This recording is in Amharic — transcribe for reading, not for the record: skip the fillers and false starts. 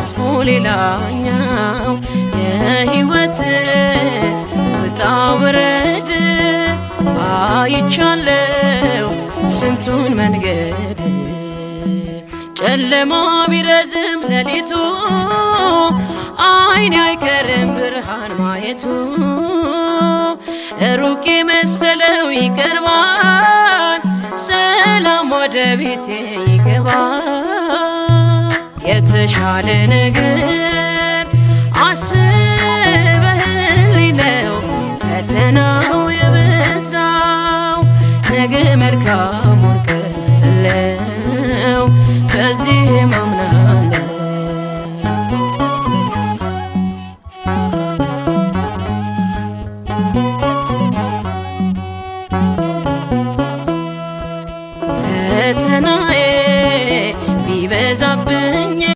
አልፎ ሌላኛው የሕይወት ውጣ ውረድ አይቻለው ስንቱን መንገድ ጨለማ ቢረዝም ሌሊቱ አይኔ አይቀርም ብርሃን ማየቱ ሩቅ መሰለው ይቀርባል ሰላም ወደ ቤቴ ይገባል የተሻለ ነገር አስበህልኝ ነው ፈተናው የበዛው ነገ መልካም